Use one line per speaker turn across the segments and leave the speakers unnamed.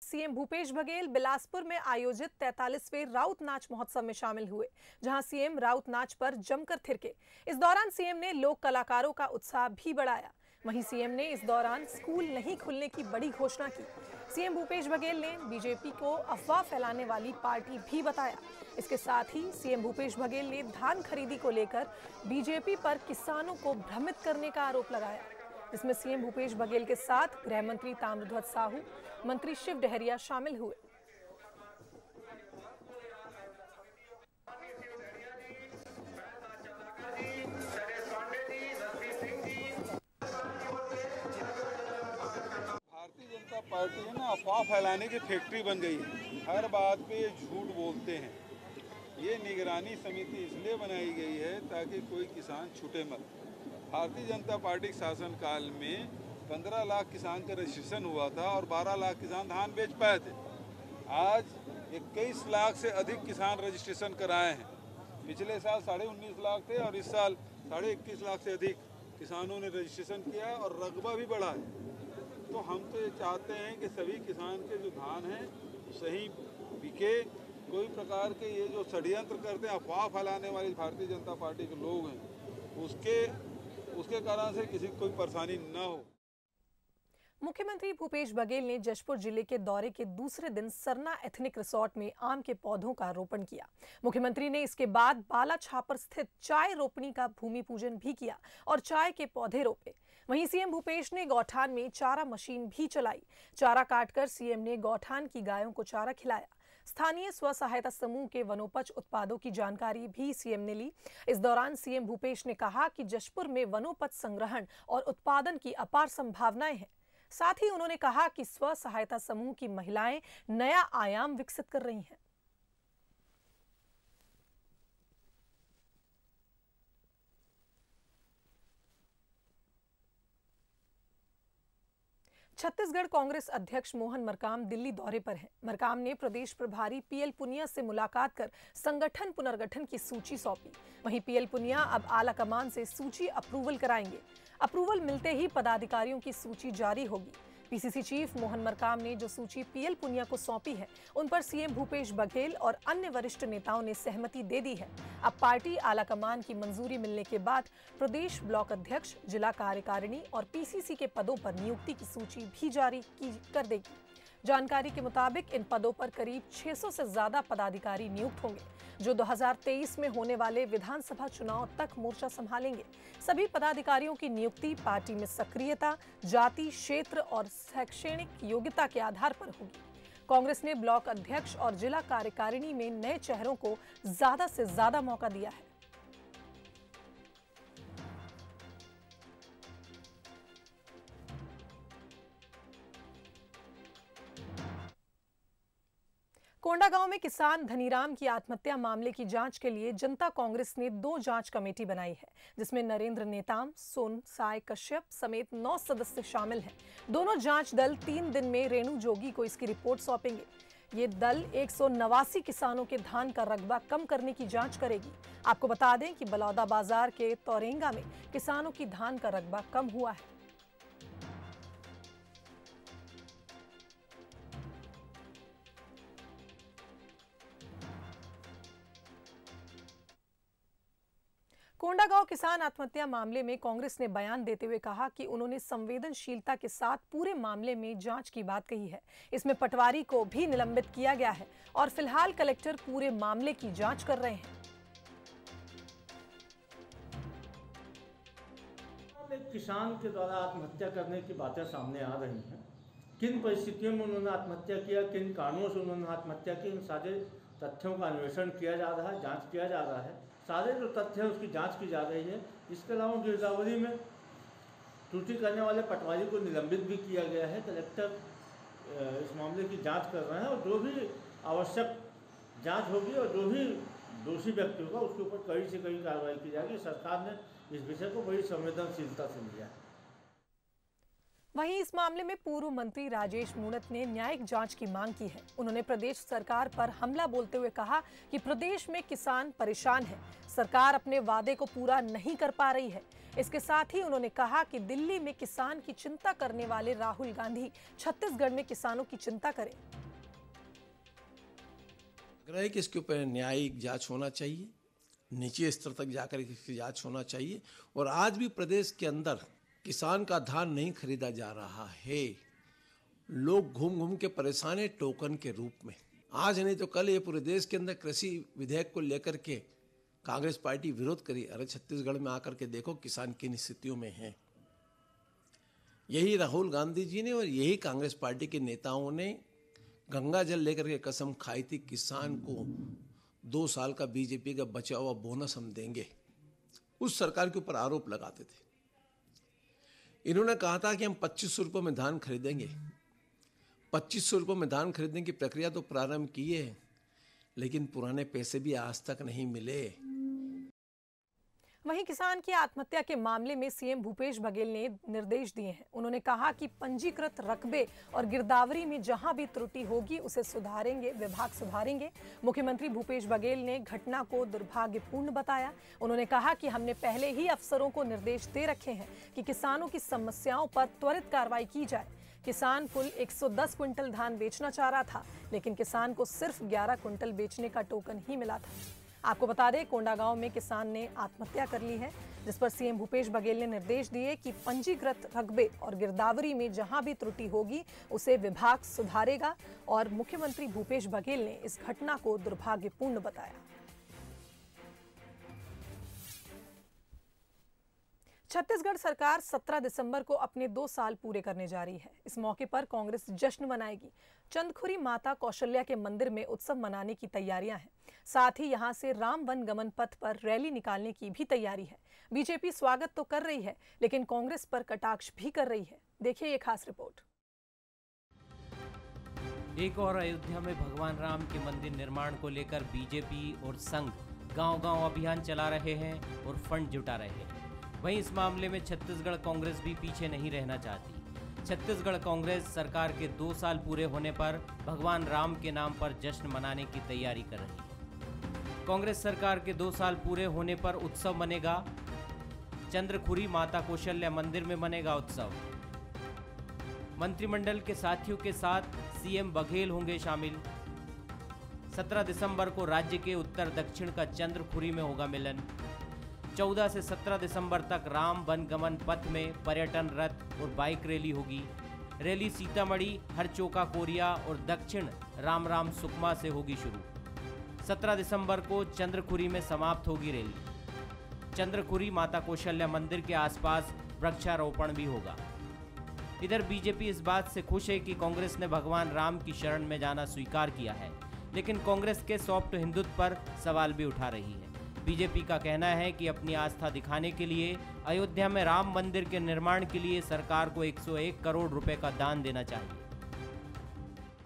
CM Bhupesh Baghel Bilaspur में आयोजित 43वें राउत नाच महोत्सव में शामिल हुए, जहां सीएम राउत नाच पर जमकर थिरके। इस दौरान सीएम ने लोक कलाकारों का उत्साह भी बढ़ाया। वहीं सीएम ने इस दौरान स्कूल नहीं खुलने की बड़ी घोषणा की। सीएम भूपेश बघेल ने बीजेपी को अफवाह फैलाने वाली पार्टी भी बताया। इसके साथ ही सीएम भूपेश बघेल ने धान खरीदी को लेकर बीजेपी पर किसानों को भ्रमित करने का आरोप लगाया, जिसमें सीएम भूपेश बघेल के साथ गृह मंत्री ताम्रध्वज साहू, मंत्री शिव डहरिया शामिल हुए।
भारतीय जनता पार्टी है ना, अफवाह फैलाने की फैक्ट्री बन गई है। हर बात पे ये झूठ बोलते हैं। ये निगरानी समिति इसलिए बनाई गई है ताकि कोई किसान छूटे मत। भारतीय जनता पार्टी के शासनकाल में 15 लाख किसान का रजिस्ट्रेशन हुआ था और 12 लाख किसान धान बेच पाए थे। आज 21 लाख से अधिक किसान रजिस्ट्रेशन कराए हैं। पिछले साल 19.5 लाख थे और इस साल 21.5 लाख से अधिक किसानों ने रजिस्ट्रेशन किया है और रकबा भी बढ़ा है। तो हम तो ये चाहते हैं कि सभी किसान के जो धान हैं सही बिके। कोई प्रकार के ये जो षड्यंत्र करते हैं, अफवाह फैलाने वाली भारतीय जनता पार्टी के लोग हैं, उसके कारण से किसी को कोई परेशानी न हो।
मुख्यमंत्री भूपेश बघेल ने जशपुर जिले के दौरे के दूसरे दिन सरना एथनिक रिसोर्ट में आम के पौधों का रोपण किया। मुख्यमंत्री ने इसके बाद बाला छापर स्थित चाय रोपणी का भूमि पूजन भी किया और चाय के पौधे रोपे। वहीं सीएम भूपेश ने गौठान में चारा मशीन भी चलाई। चारा काटकर सीएम ने गौठान की गायों को चारा खिलाया। स्थानीय स्व सहायता समूह के वनोपज उत्पादों की जानकारी भी सीएम ने ली। इस दौरान सीएम भूपेश ने कहा कि जशपुर में वनोपज संग्रहण और उत्पादन की अपार संभावनाएं हैं। साथ ही उन्होंने कहा कि स्व सहायता समूह की महिलाएं नया आयाम विकसित कर रही हैं। छत्तीसगढ़ कांग्रेस अध्यक्ष मोहन मरकाम दिल्ली दौरे पर हैं। मरकाम ने प्रदेश प्रभारी पीएल पुनिया से मुलाकात कर संगठन पुनर्गठन की सूची सौंपी। वहीं पीएल पुनिया अब आला कमान से सूची अप्रूवल कराएंगे। अप्रूवल मिलते ही पदाधिकारियों की सूची जारी होगी। पीसीसी चीफ मोहन मरकाम ने जो सूची पीएल पुनिया को सौंपी है, उन पर सीएम भूपेश बघेल और अन्य वरिष्ठ नेताओं ने सहमति दे दी है। अब पार्टी आलाकमान की मंजूरी मिलने के बाद प्रदेश ब्लॉक अध्यक्ष, जिला कार्यकारिणी और पीसीसी के पदों पर नियुक्ति की सूची भी जारी कर देगी। जानकारी के मुताबिक इन पदों पर करीब 600 से ज्यादा पदाधिकारी नियुक्त होंगे, जो 2023 में होने वाले विधानसभा चुनाव तक मोर्चा संभालेंगे। सभी पदाधिकारियों की नियुक्ति पार्टी में सक्रियता, जाति, क्षेत्र और शैक्षणिक योग्यता के आधार पर होगी। कांग्रेस ने ब्लॉक अध्यक्ष और जिला कार्यकारिणी में नए चेहरों को ज्यादा से ज्यादा मौका दिया है। कोंडागांव में किसान धनीराम की आत्महत्या मामले की जांच के लिए जनता कांग्रेस ने 2 जांच कमेटी बनाई है, जिसमें नरेंद्र नेताम, सोन साय कश्यप समेत 9 सदस्य शामिल हैं। दोनों जांच दल 3 दिन में रेणु जोगी को इसकी रिपोर्ट सौंपेंगे। ये दल 189 किसानों के धान का रकबा कम करने की जांच करेगी। आपको बता दें कि बलौदा बाजार के तौरेंगा में किसानों की धान का रकबा कम हुआ है। कोंडागांव किसान आत्महत्या मामले में कांग्रेस ने बयान देते हुए कहा कि उन्होंने संवेदनशीलता के साथ पूरे मामले में जांच की बात कही है। इसमें पटवारी को भी निलंबित किया गया है और फिलहाल कलेक्टर पूरे मामले की जांच कर रहे हैं।
एक किसान के द्वारा आत्महत्या करने की बातें सामने आ रही हैं। किन परिस्थितियों में उन्होंने आत्महत्या किया, किन कारणों से उन्होंने आत्महत्या की, इन सारे तथ्यों का अन्वेषण किया जा रहा है, जांच किया जा रहा है। सारे जो तथ्य हैं उसकी जांच की जा रही है। इसके अलावा गिरदावरी में त्रुटि करने वाले पटवारी को निलंबित भी किया गया है। कलेक्टर इस मामले की जांच कर रहे हैं और जो भी आवश्यक जांच होगी और जो भी दोषी व्यक्ति होगा उसके ऊपर कड़ी से कड़ी कार्रवाई की जाएगी। सरकार ने इस विषय को बड़ी संवेदनशीलता से लिया है।
वहीं इस मामले में पूर्व मंत्री राजेश मूणत ने न्यायिक जांच की मांग की है। उन्होंने प्रदेश सरकार पर हमला बोलते हुए कहा कि प्रदेश में किसान परेशान है, सरकार अपने वादे को पूरा नहीं कर पा रही है। इसके साथ ही उन्होंने कहा कि दिल्ली में किसान की चिंता करने वाले राहुल गांधी छत्तीसगढ़ में किसानों की चिंता करें।
कि इसके ऊपर न्यायिक जांच होना चाहिए, नीचे स्तर तक जाकर इसकी जांच होना चाहिए। और आज भी प्रदेश के अंदर किसान का धान नहीं खरीदा जा रहा है, लोग घूम घूम के परेशान है टोकन के रूप में। आज नहीं तो कल ये पूरे देश के अंदर कृषि विधेयक को लेकर के कांग्रेस पार्टी विरोध करी। अरे छत्तीसगढ़ में आकर के देखो किसान किन स्थितियों में है। यही राहुल गांधी जी ने और यही कांग्रेस पार्टी के नेताओं ने गंगा जल लेकर के कसम खाई थी, किसान को 2 साल का बीजेपी का बचा हुआ बोनस हम देंगे। उस सरकार के ऊपर आरोप लगाते थे। इन्होंने कहा था कि हम 2500 रुपये में धान खरीदेंगे। 2500 रुपये में धान खरीदने की प्रक्रिया तो प्रारंभ की है, लेकिन पुराने पैसे भी आज तक नहीं मिले।
वहीं किसान की आत्महत्या के मामले में सीएम भूपेश बघेल ने निर्देश दिए हैं। उन्होंने कहा कि पंजीकृत रकबे और गिरदावरी में जहां भी त्रुटि होगी उसे सुधारेंगे, विभाग सुधारेंगे। मुख्यमंत्री भूपेश बघेल ने घटना को दुर्भाग्यपूर्ण बताया। उन्होंने कहा कि हमने पहले ही अफसरों को निर्देश दे रखे हैं कि किसानों की समस्याओं पर त्वरित कार्रवाई की जाए। किसान कुल 110 क्विंटल धान बेचना चाह रहा था, लेकिन किसान को सिर्फ 11 क्विंटल बेचने का टोकन ही मिला था। आपको बता दें, कोंडागांव में किसान ने आत्महत्या कर ली है, जिस पर सीएम भूपेश बघेल ने निर्देश दिए कि पंजीकृत रकबे और गिरदावरी में जहां भी त्रुटि होगी उसे विभाग सुधारेगा। और मुख्यमंत्री भूपेश बघेल ने इस घटना को दुर्भाग्यपूर्ण बताया। छत्तीसगढ़ सरकार 17 दिसंबर को अपने 2 साल पूरे करने जा रही है। इस मौके पर कांग्रेस जश्न मनाएगी। चंदखुरी माता कौशल्या के मंदिर में उत्सव मनाने की तैयारियां हैं। साथ ही यहां से राम वन गमन पथ पर रैली निकालने की भी तैयारी है। बीजेपी स्वागत तो कर रही है, लेकिन कांग्रेस पर कटाक्ष भी कर रही है। देखिए ये खास रिपोर्ट।
एक और अयोध्या में भगवान राम के मंदिर निर्माण को लेकर बीजेपी और संघ गांव-गांव अभियान चला रहे हैं और फंड जुटा रहे हैं। वहीं इस मामले में छत्तीसगढ़ कांग्रेस भी पीछे नहीं रहना चाहती। छत्तीसगढ़ कांग्रेस सरकार के 2 साल पूरे होने पर भगवान राम के नाम पर जश्न मनाने की तैयारी कर रही है। कांग्रेस सरकार के 2 साल पूरे होने पर उत्सव मनेगा। चंद्रखुरी माता कौशल्या मंदिर में मनेगा उत्सव। मंत्रिमंडल के साथियों के साथ सीएम बघेल होंगे शामिल। 17 दिसंबर को राज्य के उत्तर दक्षिण का चंद्रखुरी में होगा मिलन। 14 से 17 दिसंबर तक राम वन गमन पथ में पर्यटन रथ और बाइक रैली होगी। रैली सीतामढ़ी, हरचोका कोरिया और दक्षिण राम राम सुकमा से होगी शुरू। 17 दिसंबर को चंद्रखुरी में समाप्त होगी रैली। चंद्रखुरी माता कौशल्या मंदिर के आसपास वृक्षारोपण भी होगा। इधर बीजेपी इस बात से खुश है कि कांग्रेस ने भगवान राम की शरण में जाना स्वीकार किया है, लेकिन कांग्रेस के सॉफ्ट हिंदुत्व पर सवाल भी उठा रही है। बीजेपी का कहना है कि अपनी आस्था दिखाने के लिए अयोध्या में राम मंदिर के निर्माण के लिए सरकार को 101 करोड़ रुपए का दान देना चाहिए।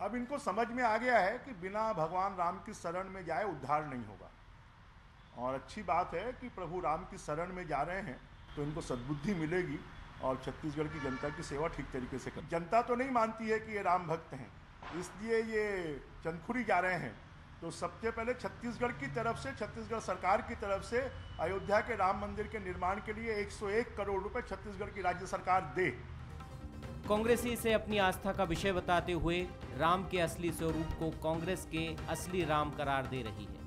अब इनको समझ में आ गया है कि बिना भगवान राम की शरण में जाए उद्धार नहीं होगा। और अच्छी बात है कि प्रभु राम की शरण में जा रहे हैं तो इनको सद्बुद्धि मिलेगी और छत्तीसगढ़ की जनता की सेवा ठीक तरीके से कर। जनता तो नहीं मानती है कि ये राम भक्त हैं, इसलिए ये चंदखुरी जा रहे हैं। तो सबसे पहले छत्तीसगढ़ की तरफ से, छत्तीसगढ़ सरकार की तरफ से अयोध्या के राम मंदिर के निर्माण के लिए 101 करोड़ रुपए छत्तीसगढ़ की राज्य सरकार दे।
कांग्रेसी इसे अपनी आस्था का विषय बताते हुए राम के असली स्वरूप को कांग्रेस के असली राम करार दे रही है।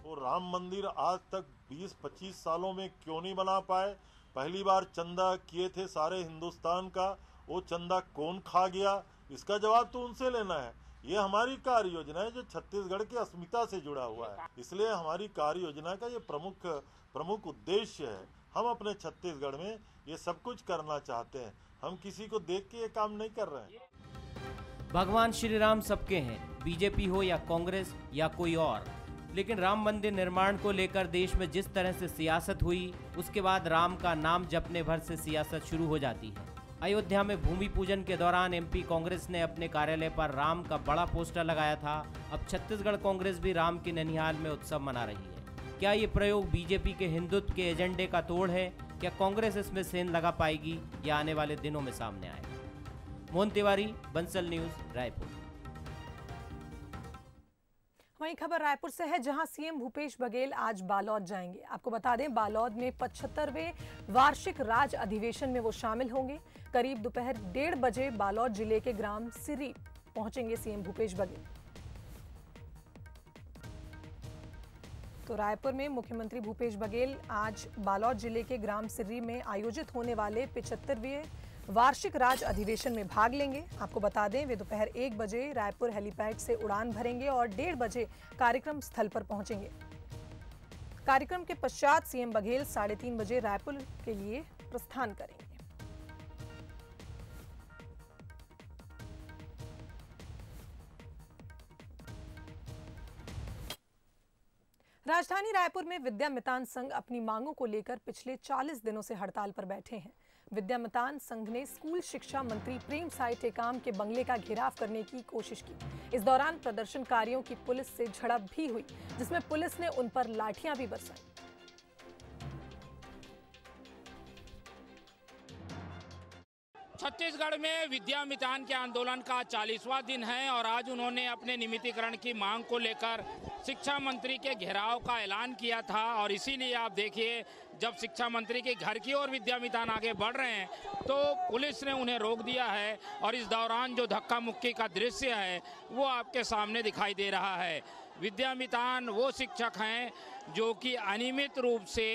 वो राम मंदिर आज तक 20-25 सालों में क्यों नहीं बना पाए? पहली बार चंदा किए थे सारे हिंदुस्तान का, वो चंदा कौन खा गया? इसका जवाब तो उनसे लेना है। ये हमारी कार्य योजना है जो छत्तीसगढ़ की अस्मिता से जुड़ा हुआ है, इसलिए हमारी कार्य योजना का ये प्रमुख उद्देश्य है। हम अपने छत्तीसगढ़ में ये सब कुछ करना चाहते हैं, हम किसी को देख के ये काम नहीं कर रहे हैं।
भगवान श्री राम सबके हैं, बीजेपी हो या कांग्रेस या कोई और। लेकिन राम मंदिर निर्माण को लेकर देश में जिस तरह से सियासत हुई, उसके बाद राम का नाम जपने भर से सियासत शुरू हो जाती है। अयोध्या में भूमि पूजन के दौरान एमपी कांग्रेस ने अपने कार्यालय पर राम का बड़ा पोस्टर लगाया था। अब छत्तीसगढ़ कांग्रेस भी राम के ननिहाल में उत्सव मना रही है। क्या ये प्रयोग बीजेपी के हिंदुत्व के एजेंडे का तोड़ है क्या कांग्रेस इसमें सेंध लगा पाएगी या आने वाले दिनों में सामने आएगा? मोहन तिवारी, बंसल न्यूज, रायपुर।
वहीं खबर रायपुर से है, जहां सीएम भूपेश बघेल आज बालोद जाएंगे। आपको बता दें, बालोद में 75वें वार्षिक राज अधिवेशन में वो शामिल होंगे। करीब दोपहर 1:30 बजे बालोद जिले के ग्राम सिर्री पहुंचेंगे सीएम भूपेश बघेल। तो रायपुर में मुख्यमंत्री भूपेश बघेल आज बालोद जिले के ग्राम सिर्री में आयोजित होने वाले 75वें वार्षिक राज अधिवेशन में भाग लेंगे। आपको बता दें, वे दोपहर 1 बजे रायपुर हेलीपैड से उड़ान भरेंगे और 1:30 बजे कार्यक्रम स्थल पर पहुंचेंगे। कार्यक्रम के पश्चात सीएम बघेल 3:30 बजे रायपुर के लिए प्रस्थान करेंगे। राजधानी रायपुर में विद्या मितान संघ अपनी मांगों को लेकर पिछले 40 दिनों से हड़ताल पर बैठे हैं। विद्या मितान संघ ने स्कूल शिक्षा मंत्री प्रेम साय टेकाम के बंगले का घेराव करने की कोशिश की। इस दौरान प्रदर्शनकारियों की पुलिस से झड़प भी हुई, जिसमें पुलिस ने उन पर लाठियां भी बरसाई।
छत्तीसगढ़ में विद्या मितान के आंदोलन का 40वां दिन है और आज उन्होंने अपने नियमितीकरण की मांग को लेकर शिक्षा मंत्री के घेराव का ऐलान किया था। और इसीलिए आप देखिए, जब शिक्षा मंत्री के घर की ओर विद्या मितान आगे बढ़ रहे हैं तो पुलिस ने उन्हें रोक दिया है। और इस दौरान जो धक्का मुक्की का दृश्य है वो आपके सामने दिखाई दे रहा है। विद्या मितान वो शिक्षक हैं जो कि अनियमित रूप से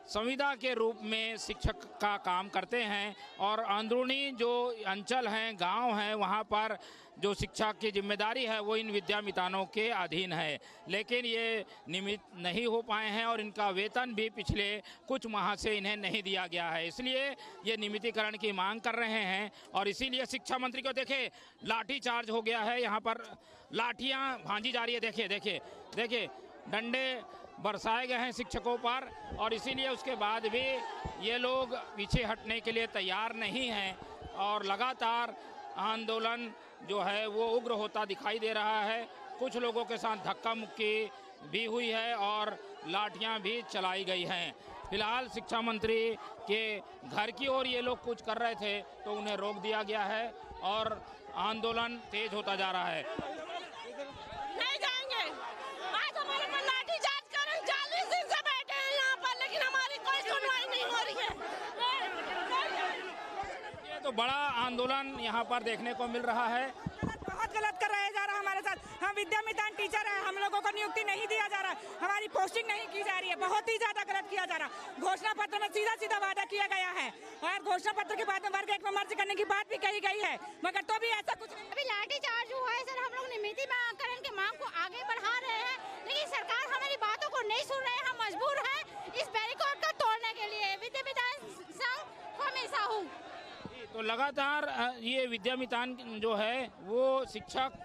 संविदा के रूप में शिक्षक का काम करते हैं और अंदरूनी जो अंचल हैं, गांव हैं, वहां पर जो शिक्षा की जिम्मेदारी है वो इन विद्या मितानों के अधीन है। लेकिन ये नियमित नहीं हो पाए हैं और इनका वेतन भी पिछले कुछ माह से इन्हें नहीं दिया गया है। इसलिए ये नियमितीकरण की मांग कर रहे हैं और इसीलिए शिक्षा मंत्री को देखे लाठी चार्ज हो गया है। यहाँ पर लाठियाँ भांजी जा रही है। देखिए देखिए देखिए, डंडे बरसाए गए हैं शिक्षकों पर और इसीलिए उसके बाद भी ये लोग पीछे हटने के लिए तैयार नहीं हैं और लगातार आंदोलन जो है वो उग्र होता दिखाई दे रहा है। कुछ लोगों के साथ धक्का मुक्की भी हुई है और लाठियां भी चलाई गई हैं। फिलहाल शिक्षा मंत्री के घर की ओर ये लोग कुछ कर रहे थे तो उन्हें रोक दिया गया है और आंदोलन तेज होता जा रहा है।
नहीं जाएंगे, आज हमारे पर लाठी चार्ज कर 40 दिन से बैठे हैं यहाँ पर, लेकिन हमारी कोई सुनवाई नहीं हो रही है।
ये तो बड़ा आंदोलन यहाँ पर देखने को मिल रहा है।
बहुत गलत कर रहा जा रहा है हमारे साथ। हम विद्या मितान टीचर है, हम लोगों को नियुक्ति नहीं दिया जा रहा है, हमारी पोस्टिंग नहीं की जा रही है, बहुत ही ज्यादा गलत किया जा रहा है। घोषणा पत्र में सीधा सीधा वादा किया गया है और घोषणा पत्र के बाद में वर्ग 1 में मर्ज करने की बात भी कही गई है, मगर तो भी ऐसा कुछ नहीं।
अभी लाठी चार्ज हुआ है सर, हम लोग नियमितीकरण की मांग को आगे बढ़ा रहे हैं, लेकिन सरकार हमारी बातों को नहीं सुन रहे हैं। हम मजबूर हैं इस बैरिकेड को तोड़ने के लिए। विद्या मितान संघ को हमेशा हूँ।
तो लगातार ये विद्या मितान जो है वो शिक्षक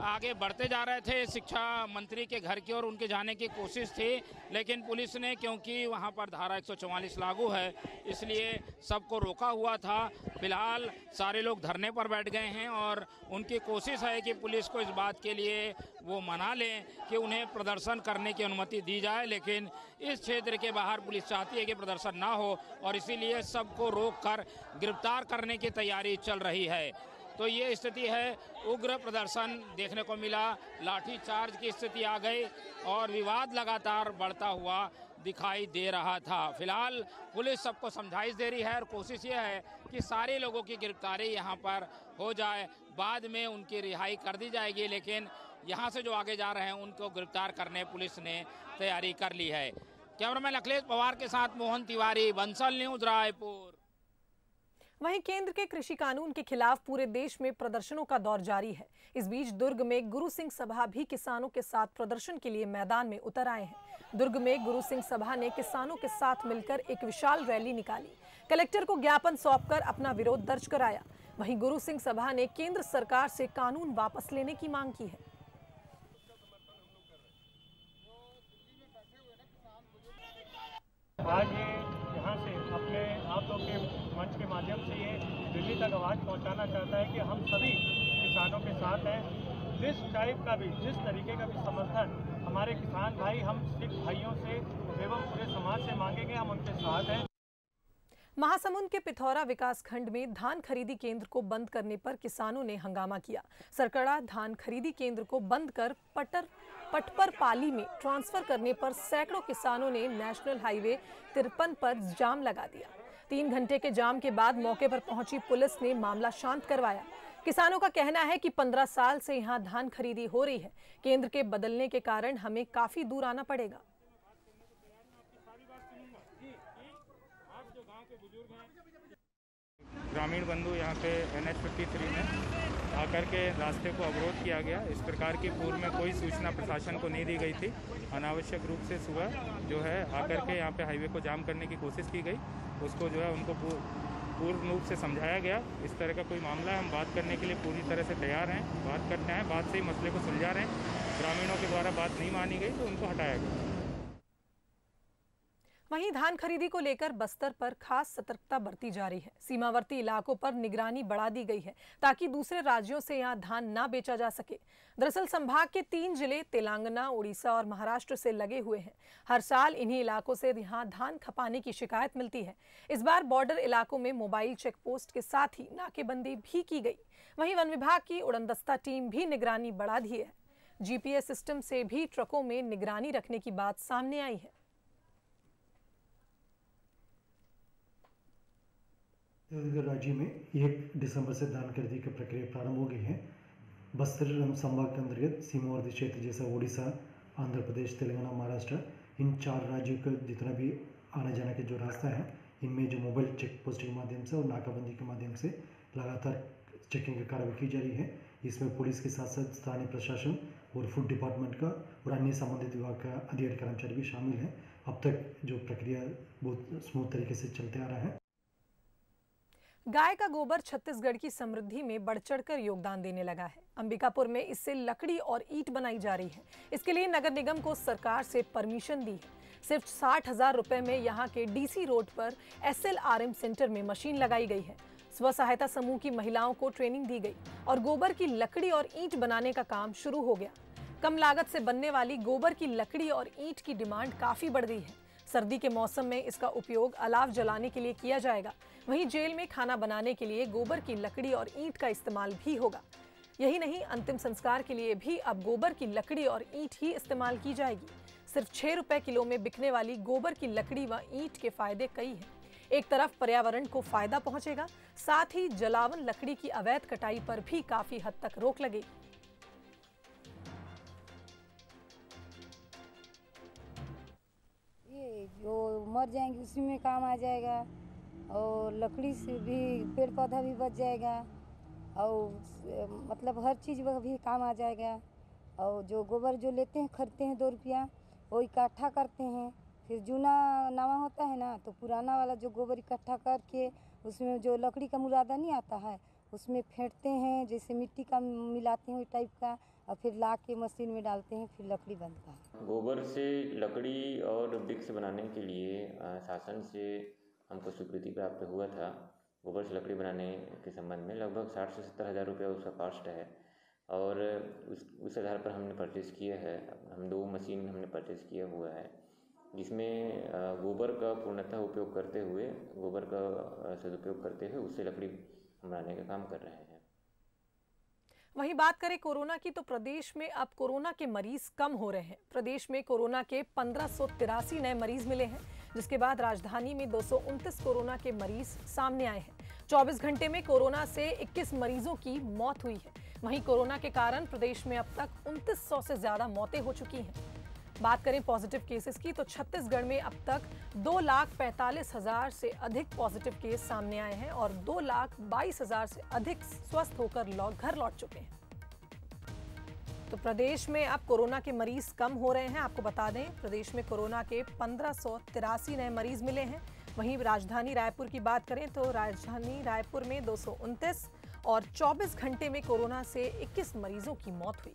आगे बढ़ते जा रहे थे। शिक्षा मंत्री के घर की ओर उनके जाने की कोशिश थी, लेकिन पुलिस ने, क्योंकि वहां पर धारा 144 लागू है, इसलिए सबको रोका हुआ था। फिलहाल सारे लोग धरने पर बैठ गए हैं और उनकी कोशिश है कि पुलिस को इस बात के लिए वो मना लें कि उन्हें प्रदर्शन करने की अनुमति दी जाए, लेकिन इस क्षेत्र के बाहर पुलिस चाहती है कि प्रदर्शन ना हो और इसीलिए सबको रोककर गिरफ्तार करने की तैयारी चल रही है। तो ये स्थिति है, उग्र प्रदर्शन देखने को मिला, लाठी चार्ज की स्थिति आ गई और विवाद लगातार बढ़ता हुआ दिखाई दे रहा था। फिलहाल पुलिस सबको समझाइश दे रही है और कोशिश ये है कि सारे लोगों की गिरफ्तारी यहाँ पर हो जाए, बाद में उनकी रिहाई कर दी जाएगी, लेकिन यहाँ से जो आगे जा रहे हैं उनको गिरफ्तार करने पुलिस ने तैयारी कर ली है। कैमरामैन अखिलेश पवार के साथ मोहन तिवारी, बंसल न्यूज, रायपुर।
वहीं केंद्र के कृषि कानून के खिलाफ पूरे देश में प्रदर्शनों का दौर जारी है। इस बीच दुर्ग में गुरु सिंह सभा भी किसानों के साथ प्रदर्शन के लिए मैदान में उतर आए हैं। दुर्ग में गुरु सिंह सभा ने किसानों के साथ मिलकर एक विशाल रैली निकाली, कलेक्टर को ज्ञापन सौंपकर अपना विरोध दर्ज कराया। वहीं गुरु सिंह सभा ने केंद्र सरकार से कानून वापस लेने की मांग की है।
आज यहाँ से अपने आप लोग के मंच के माध्यम से ये दिल्ली तक आवाज़ पहुँचाना चाहता है कि हम सभी किसानों के साथ हैं। जिस टाइप का भी, जिस तरीके का भी समर्थन हमारे किसान भाई हम सिख भाइयों से एवं पूरे समाज से मांगेंगे, हम उनके साथ हैं।
महासमुंद के पिथौरा विकासखंड में धान खरीदी केंद्र को बंद करने पर किसानों ने हंगामा किया। सरकड़ा धान खरीदी केंद्र को बंद कर पटपर पाली में ट्रांसफर करने पर सैकड़ों किसानों ने नेशनल हाईवे 53 पर जाम लगा दिया। 3 घंटे के जाम के बाद मौके पर पहुंची पुलिस ने मामला शांत करवाया। किसानों का कहना है कि 15 साल से यहां धान खरीदी हो रही है। केंद्र के बदलने के कारण हमें काफी दूर आना पड़ेगा।
ग्रामीण बंधु यहाँ पे NH 53 में आकर के रास्ते को अवरोध किया गया। इस प्रकार की पूर्व में कोई सूचना प्रशासन को नहीं दी गई थी। अनावश्यक रूप से सुबह जो है आकर के यहाँ पे हाईवे को जाम करने की कोशिश की गई। उसको जो है उनको पूर्ण रूप से समझाया गया। इस तरह का कोई मामला है, हम बात करने के लिए पूरी तरह से तैयार हैं, बात करते हैं, बात से ही मसले को सुलझा रहे हैं। ग्रामीणों के द्वारा बात नहीं मानी गई तो उनको हटाया गया।
वहीं धान खरीदी को लेकर बस्तर पर खास सतर्कता बरती जा रही है। सीमावर्ती इलाकों पर निगरानी बढ़ा दी गई है ताकि दूसरे राज्यों से यहां धान ना बेचा जा सके। दरअसल संभाग के 3 जिले तेलंगाना, उड़ीसा और महाराष्ट्र से लगे हुए हैं। हर साल इन्हीं इलाकों से यहां धान खपाने की शिकायत मिलती है। इस बार बॉर्डर इलाकों में मोबाइल चेक पोस्ट के साथ ही नाकेबंदी भी की गई। वहीं वन विभाग की उड़नदस्ता टीम भी निगरानी बढ़ा दी है। GPS सिस्टम से भी ट्रकों में निगरानी रखने की बात सामने आई है।
राज्य में 1 दिसंबर से धान खरीदी की प्रक्रिया प्रारंभ हो गई है। बस्तर संभाग के अंतर्गत सीमावर्ती क्षेत्र जैसा उड़ीसा, आंध्र प्रदेश, तेलंगाना, महाराष्ट्र, इन 4 राज्यों का जितना भी आने जाने के जो रास्ता है, इनमें जो मोबाइल चेक पोस्ट के माध्यम से और नाकाबंदी के माध्यम से लगातार चेकिंग की कार्रवाई की जा रही है। इसमें पुलिस के साथ साथ स्थानीय प्रशासन और फूड डिपार्टमेंट का और अन्य संबंधित विभाग का अधिकारी कर्मचारी भी शामिल हैं। अब तक जो प्रक्रिया बहुत स्मूथ तरीके से चलते आ रहा है।
गाय का गोबर छत्तीसगढ़ की समृद्धि में बढ़ चढ़कर योगदान देने लगा है। अंबिकापुर में इससे लकड़ी और ईंट बनाई जा रही है। इसके लिए नगर निगम को सरकार से परमिशन दी है। सिर्फ 60,000 रुपए में यहाँ के DC रोड पर SLRM सेंटर में मशीन लगाई गई है। स्व सहायता समूह की महिलाओं को ट्रेनिंग दी गई और गोबर की लकड़ी और ईंट बनाने का काम शुरू हो गया। कम लागत से बनने वाली गोबर की लकड़ी और ईंट की डिमांड काफी बढ़ गई है। सर्दी के मौसम में इसका उपयोग अलाव जलाने के लिए किया जाएगा। वहीं जेल में खाना बनाने के लिए गोबर की लकड़ी और ईंट का इस्तेमाल भी होगा। यही नहीं, अंतिम संस्कार के लिए भी अब गोबर की लकड़ी और ईंट ही इस्तेमाल की जाएगी। सिर्फ 6 रुपए किलो में बिकने वाली गोबर की लकड़ी व ईंट के फायदे कई हैं। एक तरफ पर्यावरण को फायदा पहुंचेगा, साथ ही जलावन लकड़ी की अवैध कटाई पर भी काफी हद तक रोक लगेगी।
ये जो मर जाएंगे उसी में काम आ जाएगा और लकड़ी से भी पेड़ पौधा भी बच जाएगा और मतलब हर चीज़ वह भी काम आ जाएगा। और जो गोबर जो लेते हैं खरीदते हैं 2 रुपया, वो इकट्ठा करते हैं। फिर जूना नवा होता है ना, तो पुराना वाला जो गोबर इकट्ठा करके उसमें जो लकड़ी का मुरादा नहीं आता है उसमें फेंटते हैं, जैसे मिट्टी का मिलाते हैं वही टाइप का, और फिर ला के मशीन में डालते हैं, फिर लकड़ी बनता है।
गोबर से लकड़ी और वृक्ष बनाने के लिए शासन से हमको स्वीकृति प्राप्त हुआ था। गोबर से लकड़ी बनाने के संबंध में लगभग 60 से 70 हज़ार रुपये उसका कॉस्ट है और उस आधार पर हमने परचेज़ किया है। हम 2 मशीन हमने परचेज़ किया हुआ है जिसमें गोबर का पूर्णतः उपयोग करते हुए, गोबर का सदुपयोग करते हुए उससे लकड़ी बनाने का काम कर रहे हैं।
वहीं बात करें कोरोना की, तो प्रदेश में अब कोरोना के मरीज कम हो रहे हैं। प्रदेश में कोरोना के 1583 नए मरीज मिले हैं, जिसके बाद राजधानी में 229 कोरोना के मरीज सामने आए हैं। 24 घंटे में कोरोना से 21 मरीजों की मौत हुई है। वहीं कोरोना के कारण प्रदेश में अब तक 2900 से ज्यादा मौतें हो चुकी हैं। बात करें पॉजिटिव केसेस की, तो छत्तीसगढ़ में अब तक 2,45,000 से अधिक पॉजिटिव केस सामने आए हैं और 2,22,000 से अधिक स्वस्थ होकर घर लौट चुके हैं। तो प्रदेश में अब कोरोना के मरीज कम हो रहे हैं। आपको बता दें, प्रदेश में कोरोना के 1583 नए मरीज मिले हैं। वहीं राजधानी रायपुर की बात करें तो राजधानी रायपुर में 229 और 24 घंटे में कोरोना से 21 मरीजों की मौत हुई।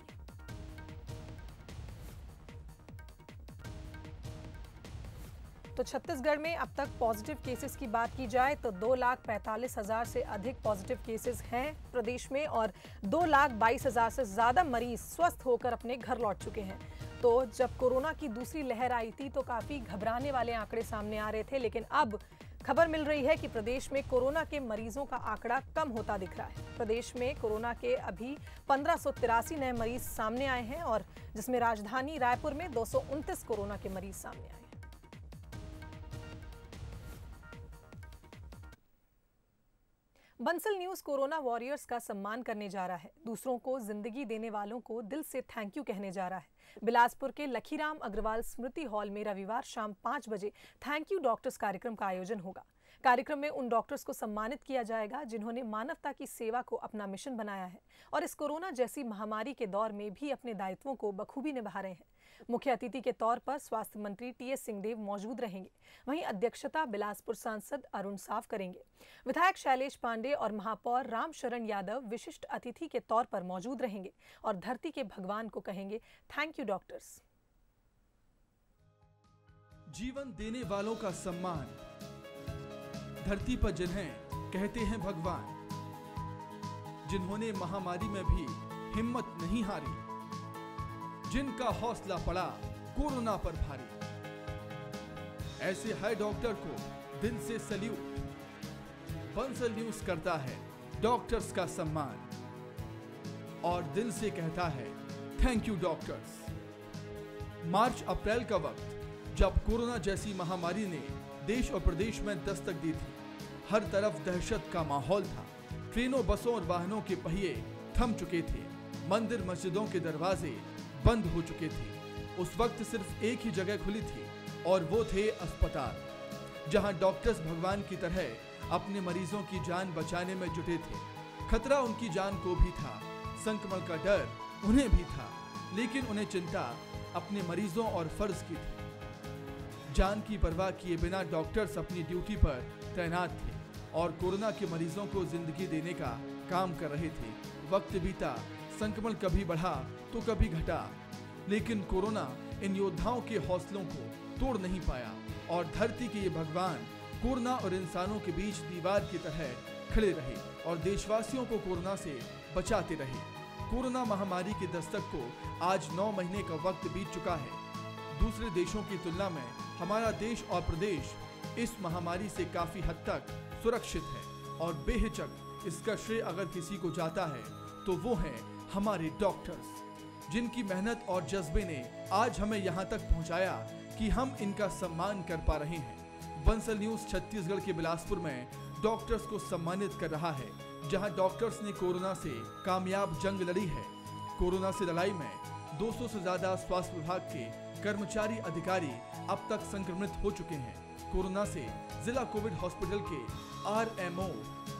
तो छत्तीसगढ़ में अब तक पॉजिटिव केसेस की बात की जाए तो 2,45,000 से अधिक पॉजिटिव केसेस हैं प्रदेश में और 2,22,000 से ज़्यादा मरीज स्वस्थ होकर अपने घर लौट चुके हैं। तो जब कोरोना की दूसरी लहर आई थी तो काफ़ी घबराने वाले आंकड़े सामने आ रहे थे, लेकिन अब खबर मिल रही है कि प्रदेश में कोरोना के मरीजों का आंकड़ा कम होता दिख रहा है। प्रदेश में कोरोना के अभी 1583 नए मरीज सामने आए हैं और जिसमें राजधानी रायपुर में 229 कोरोना के मरीज सामने आए हैं। बंसल न्यूज कोरोना वॉरियर्स का सम्मान करने जा रहा है। दूसरों को जिंदगी देने वालों को दिल से थैंक यू कहने जा रहा है। बिलासपुर के लखीराम अग्रवाल स्मृति हॉल में रविवार शाम 5 बजे थैंक यू डॉक्टर्स कार्यक्रम का आयोजन होगा। कार्यक्रम में उन डॉक्टर्स को सम्मानित किया जाएगा जिन्होंने मानवता की सेवा को अपना मिशन बनाया है और इस कोरोना जैसी महामारी के दौर में भी अपने दायित्वों को बखूबी निभा रहे हैं। मुख्य अतिथि के तौर पर स्वास्थ्य मंत्री टीएस सिंहदेव मौजूद रहेंगे। वहीं अध्यक्षता बिलासपुर सांसद अरुण साव करेंगे। विधायक शैलेश पांडे और महापौर रामशरण यादव विशिष्ट अतिथि के तौर पर मौजूद रहेंगे और धरती के भगवान को कहेंगे थैंक यू डॉक्टर्स।
जीवन देने वालों का सम्मान, धरती पर जिन्हें कहते हैं भगवान, जिन्होंने महामारी में भी हिम्मत नहीं हारी, जिनका हौसला पड़ा कोरोना पर भारी, ऐसे हर डॉक्टर को दिल से सैल्यूट। बंसल न्यूज करता है डॉक्टर्स का सम्मान और दिल से कहता है थैंक यू डॉक्टर्स। मार्च अप्रैल का वक्त जब कोरोना जैसी महामारी ने देश और प्रदेश में दस्तक दी थी, हर तरफ दहशत का माहौल था। ट्रेनों, बसों और वाहनों के पहिए थम चुके थे, मंदिर मस्जिदों के दरवाजे बंद हो चुके थे। उस वक्त सिर्फ एक ही जगह खुली थी और वो थे अस्पताल, जहां डॉक्टर्स भगवान की तरह अपने मरीजों की जान बचाने में जुटे थे। खतरा उनकी जान को भी था, संक्रमण का डर उन्हें भी था, लेकिन उन्हें चिंता अपने मरीजों और फर्ज की थी। जान की परवाह किए बिना डॉक्टर्स अपनी ड्यूटी पर तैनात थे और कोरोना के मरीजों को जिंदगी देने का काम कर रहे थे। वक्त बीता, संक्रमण कभी बढ़ा तो कभी घटा, लेकिन कोरोना इन योद्धाओं के हौसलों को तोड़ नहीं पाया और धरती के ये भगवान कोरोना और इंसानों के बीच दीवार की तरह खड़े रहे और देशवासियों को कोरोना से बचाते रहे। कोरोना महामारी की दस्तक को आज 9 महीने का वक्त बीत चुका है। दूसरे देशों की तुलना में हमारा देश और प्रदेश इस महामारी से काफी हद तक सुरक्षित है और बेहिचक इसका श्रेय अगर किसी को जाता है तो वो हैं हमारे डॉक्टर्स, जिनकी मेहनत और जज्बे ने आज हमें यहाँ तक पहुँचाया कि हम इनका सम्मान कर पा रहे हैं। बंसल न्यूज छत्तीसगढ़ के बिलासपुर में डॉक्टर्स को सम्मानित कर रहा है, जहां डॉक्टर्स ने कोरोना से कामयाब जंग लड़ी है। कोरोना से लड़ाई में 200 से ज्यादा स्वास्थ्य विभाग के कर्मचारी अधिकारी अब तक संक्रमित हो चुके हैं। कोरोना से जिला कोविड हॉस्पिटल के RMO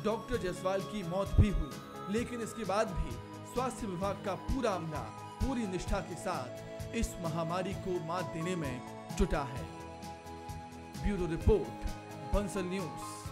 डॉक्टर जायसवाल की मौत भी हुई, लेकिन इसके बाद भी स्वास्थ्य विभाग का पूरा अमला पूरी निष्ठा के साथ इस महामारी को मात देने में जुटा है। Bureau report, Bansal news.